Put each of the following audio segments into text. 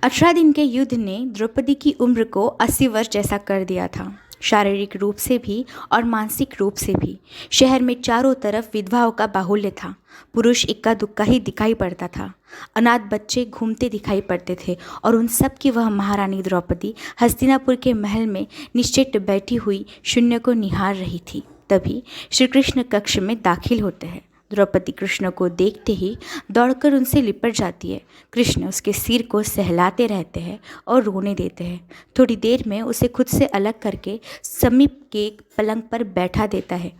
18 दिन के युद्ध ने द्रौपदी की उम्र को 80 वर्ष जैसा कर दिया था, शारीरिक रूप से भी और मानसिक रूप से भी। शहर में चारों तरफ विधवाओं का बाहुल्य था। पुरुष इक्का दुक्का ही दिखाई पड़ता था। अनाथ बच्चे घूमते दिखाई पड़ते थे और उन सब की वह महारानी द्रौपदी हस्तिनापुर के महल में निश्चित बैठी हुई शून्य को निहार रही थी। तभी श्री कृष्ण कक्ष में दाखिल होते हैं। द्रौपदी कृष्ण को देखते ही दौड़कर उनसे लिपट जाती है। कृष्ण उसके सिर को सहलाते रहते हैं और रोने देते हैं। थोड़ी देर में उसे खुद से अलग करके समीप के एक पलंग पर बैठा देता है।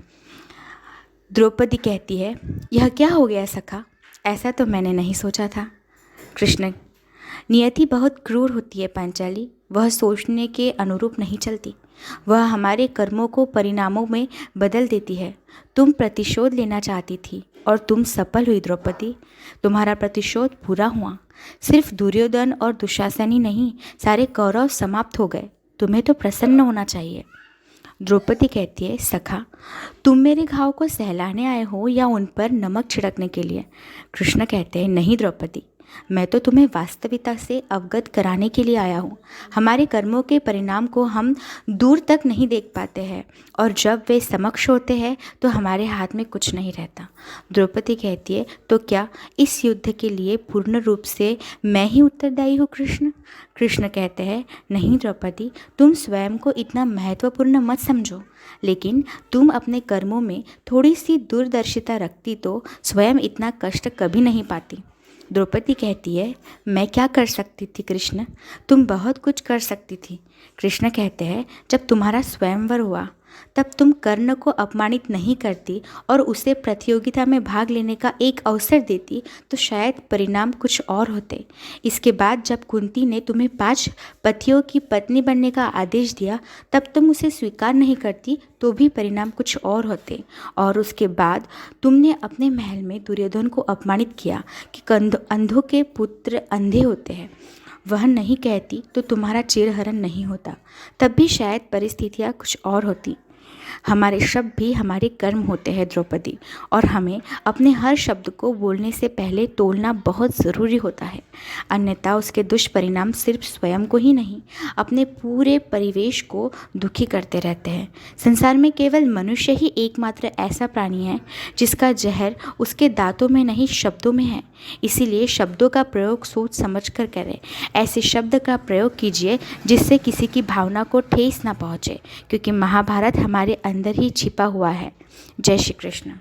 द्रौपदी कहती है, यह क्या हो गया सखा? ऐसा तो मैंने नहीं सोचा था। कृष्ण, नियति बहुत क्रूर होती है पांचाली, वह सोचने के अनुरूप नहीं चलती। वह हमारे कर्मों को परिणामों में बदल देती है। तुम प्रतिशोध लेना चाहती थी और तुम सफल हुई द्रौपदी। तुम्हारा प्रतिशोध पूरा हुआ। सिर्फ दुर्योधन और दुशासन ही नहीं, सारे कौरव समाप्त हो गए। तुम्हें तो प्रसन्न होना चाहिए। द्रौपदी कहती है, सखा, तुम मेरे घाव को सहलाने आए हो या उन पर नमक छिड़कने के लिए? कृष्ण कहते हैं, नहीं द्रौपदी, मैं तो तुम्हें वास्तविकता से अवगत कराने के लिए आया हूँ। हमारे कर्मों के परिणाम को हम दूर तक नहीं देख पाते हैं और जब वे समक्ष होते हैं तो हमारे हाथ में कुछ नहीं रहता। द्रौपदी कहती है, तो क्या इस युद्ध के लिए पूर्ण रूप से मैं ही उत्तरदायी हूँ कृष्ण? कृष्ण कहते हैं, नहीं द्रौपदी, तुम स्वयं को इतना महत्वपूर्ण मत समझो, लेकिन तुम अपने कर्मों में थोड़ी सी दूरदर्शिता रखती तो स्वयं इतना कष्ट कभी नहीं पाती। द्रौपदी कहती है, मैं क्या कर सकती थी कृष्ण? तुम बहुत कुछ कर सकती थी। कृष्ण कहते हैं, जब तुम्हारा स्वयंवर हुआ तब तुम कर्ण को अपमानित नहीं करती और उसे प्रतियोगिता में भाग लेने का एक अवसर देती तो शायद परिणाम कुछ और होते। इसके बाद जब कुंती ने तुम्हें 5 पतियों की पत्नी बनने का आदेश दिया तब तुम उसे स्वीकार नहीं करती तो भी परिणाम कुछ और होते। और उसके बाद तुमने अपने महल में दुर्योधन को अपमानित किया कि अंधों के पुत्र अंधे होते हैं। वह नहीं कहती तो तुम्हारा चिरहरण नहीं होता, तब भी शायद परिस्थितियाँ कुछ और होती। हमारे शब्द भी हमारे कर्म होते हैं द्रौपदी, और हमें अपने हर शब्द को बोलने से पहले तोलना बहुत ज़रूरी होता है, अन्यथा उसके दुष्परिणाम सिर्फ स्वयं को ही नहीं, अपने पूरे परिवेश को दुखी करते रहते हैं। संसार में केवल मनुष्य ही एकमात्र ऐसा प्राणी है जिसका जहर उसके दांतों में नहीं, शब्दों में है। इसीलिए शब्दों का प्रयोग सोच समझ कर करें। ऐसे शब्द का प्रयोग कीजिए जिससे किसी की भावना को ठेस ना पहुँचे, क्योंकि महाभारत हमारे अंदर ही छिपा हुआ है। जय श्री कृष्ण।